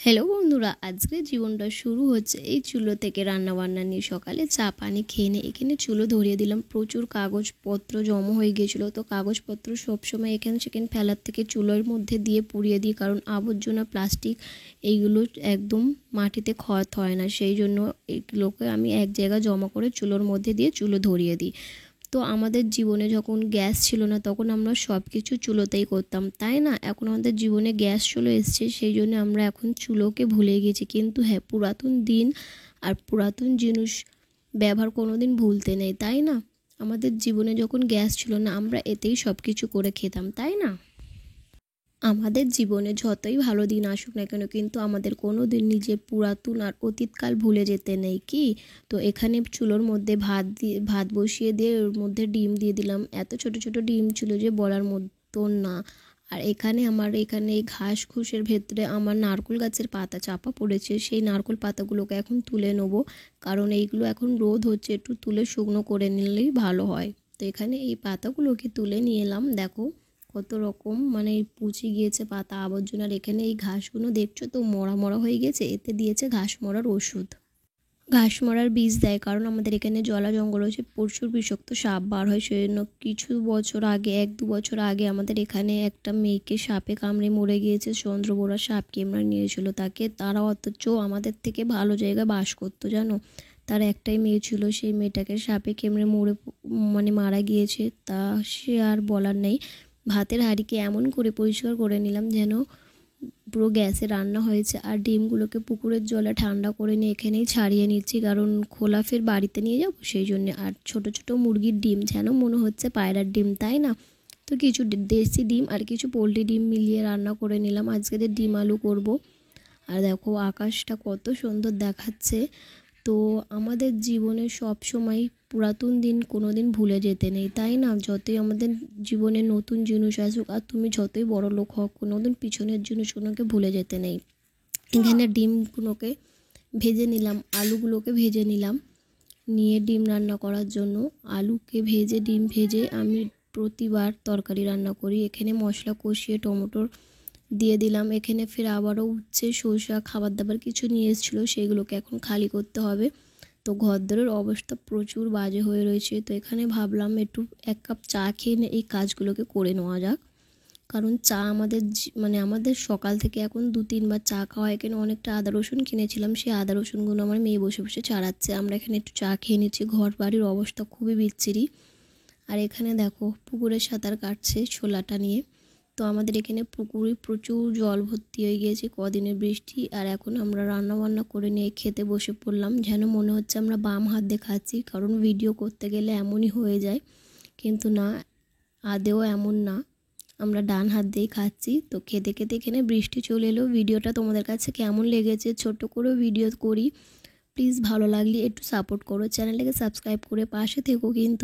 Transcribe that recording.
Hello বন্ধুরা, আজকের জীবনটা শুরু হচ্ছে এই চুলো থেকে। রান্না বান্না নিয়ে সকালে চা পানি খেয়ে নিয়ে এখানে চুলো ধরিয়ে দিলাম। প্রচুর কাগজপত্র জমা হয়ে গিয়েছিলো, তো কাগজপত্র সবসময় এখানে সেখানে ফেলার থেকে চুলোর মধ্যে দিয়ে পুড়িয়ে দিই, কারণ আবর্জনা প্লাস্টিক এইগুলো একদম মাটিতে ক্ষত হয় না। সেই জন্য এগুলোকে আমি এক জায়গায় জমা করে চুলোর মধ্যে দিয়ে চুলো ধরিয়ে দিই। তো আমাদের জীবনে যখন গ্যাস ছিল না তখন আমরা সব কিছু চুলোতেই করতাম, তাই না? এখন আমাদের জীবনে গ্যাস চলে এসেছে, সেই জন্য আমরা এখন চুলোকে ভুলে গেছি। কিন্তু হ্যাঁ, পুরাতন দিন আর পুরাতন জিনিস ব্যবহার কোনো দিন ভুলতে নেই, তাই না? আমাদের জীবনে যখন গ্যাস ছিল না আমরা এতেই সব কিছু করে খেতাম, তাই না? আমাদের জীবনে যতই ভালো দিন আসুক না কেন, কিন্তু আমাদের কোনো দিন নিজের পুরাতন আর অতীতকাল ভুলে যেতে নেই, কি? তো এখানে চুলোর মধ্যে ভাত বসিয়ে দিয়ে ওর মধ্যে ডিম দিয়ে দিলাম। এত ছোট ছোট ডিম ছিল যে বলার মতন না। আর এখানে এই ঘাস ঘুষের ভেতরে আমার নারকেল গাছের পাতা চাপা পড়েছে, সেই নারকেল পাতাগুলোকে এখন তুলে নেবো, কারণ এইগুলো এখন রোদ হচ্ছে, একটু তুলে শুকনো করে নিলেই ভালো হয়। তো এখানে এই পাতাগুলোকে তুলে নিয়ে এলাম। দেখো কত রকম মানে পচে গিয়েছে পাতা আবর্জনার। এখানে এই ঘাসগুলো দেখছো তো মরা মরা হয়ে গেছে, এতে দিয়েছে ঘাস মরার ওষুধ। ঘাস মরার বীজ দেয়, কারণ আমাদের এখানে জলা জঙ্গল হয়েছে, প্রচুর বিষাক্ত সাপ বার হয়। সেই জন্য কিছু বছর আগে, 1-2 বছর আগে আমাদের এখানে একটা মেয়েকে সাপে কামড়ে মরে গিয়েছে। চন্দ্রবোরা সাপ কামড়ে নিয়েছিল তাকে, তারা অথচ আমাদের থেকে ভালো জায়গায় বাস করতো, জানো? তার একটাই মেয়ে ছিল, সেই মেয়েটাকে সাপে কামড়ে মারা গিয়েছে। তা সে আর বলার নেই। ভাতের হাঁড়িকে এমন করে পরিষ্কার করে নিলাম যেন পুরো গ্যাসে রান্না হয়েছে। আর ডিমগুলোকে পুকুরের জলে ঠান্ডা করে নিয়ে এখানেই ছাড়িয়ে নিচ্ছি, কারণ খোলা ফের বাড়িতে নিয়ে যাব সেই জন্যে। আর ছোট ছোট মুরগির ডিম যেন মনে হচ্ছে পায়রার ডিম, তাই না? তো কিছু দেশি ডিম আর কিছু পোলট্রি ডিম মিলিয়ে রান্না করে নিলাম। আজকে ডিম আলু করব। আর দেখো আকাশটা কত সুন্দর দেখাচ্ছে। তো আমাদের জীবনে সব সময় পুরাতন দিন কোনো দিন ভুলে যেতে নেই, তাই না? যতই আমাদের জীবনে নতুন জিনিস আসুক আর তুমি যতই বড় লোক হোক, কোনো দিন পিছনের জিনিসগুলোকে ভুলে যেতে নেই। এখানে ডিমগুলোকে ভেজে নিলাম, আলুগুলোকে ভেজে নিলাম, নিয়ে ডিম রান্না করার জন্য আলুকে ভেজে ডিম ভেজে আমি প্রতিবার তরকারি রান্না করি। এখানে মশলা কষিয়ে টমেটোর দিয়ে দিলাম। এখানে ফের আবারও উচ্ছে শসা খাবার দাবার কিছু নিয়ে এসেছিলো, সেগুলোকে এখন খালি করতে হবে। তো ঘরদোরের অবস্থা প্রচুর বাজে হয়ে রয়েছে, তো এখানে ভাবলাম একটু 1 কাপ চা খেয়ে এই কাজগুলোকে করে নেওয়া যাক। কারণ চা আমাদের আমাদের সকাল থেকে এখন 2-3 বার চা খাওয়া। এখানে অনেকটা আদা রসুন কিনেছিলাম, সেই আদা রসুনগুলো আমার মেয়ে বসে বসে ছাড়াচ্ছে। আমরা এখানে একটু চা খেয়ে নিচ্ছি। ঘর বাড়ির অবস্থা খুবই বিচ্ছিরি। আর এখানে দেখো পুকুরে সাঁতার কাটছে ছোলাটা নিয়ে। তো আমাদের এখানে পুকুরে প্রচুর জল ভর্তি হয়ে গিয়েছে কদিনের বৃষ্টি। আর এখন আমরা রান্না বান্না করে নিয়ে খেতে বসে পড়লাম, যেন মনে হচ্ছে আমরা বাম হাত দিয়ে খাচ্ছি, কারণ ভিডিও করতে গেলে এমনই হয়ে যায়। কিন্তু না, আদেও এমন না, আমরা ডান হাত দিয়েই খাচ্ছি। তো খেতে খেতে এখানে বৃষ্টি চলে এলো। ভিডিওটা তোমাদের কাছে কেমন লেগেছে, ছোট্ট করে ভিডিও করি, প্লিজ ভালো লাগলে একটু সাপোর্ট করো, চ্যানেলটাকে সাবস্ক্রাইব করে পাশে থেকো কিন্তু।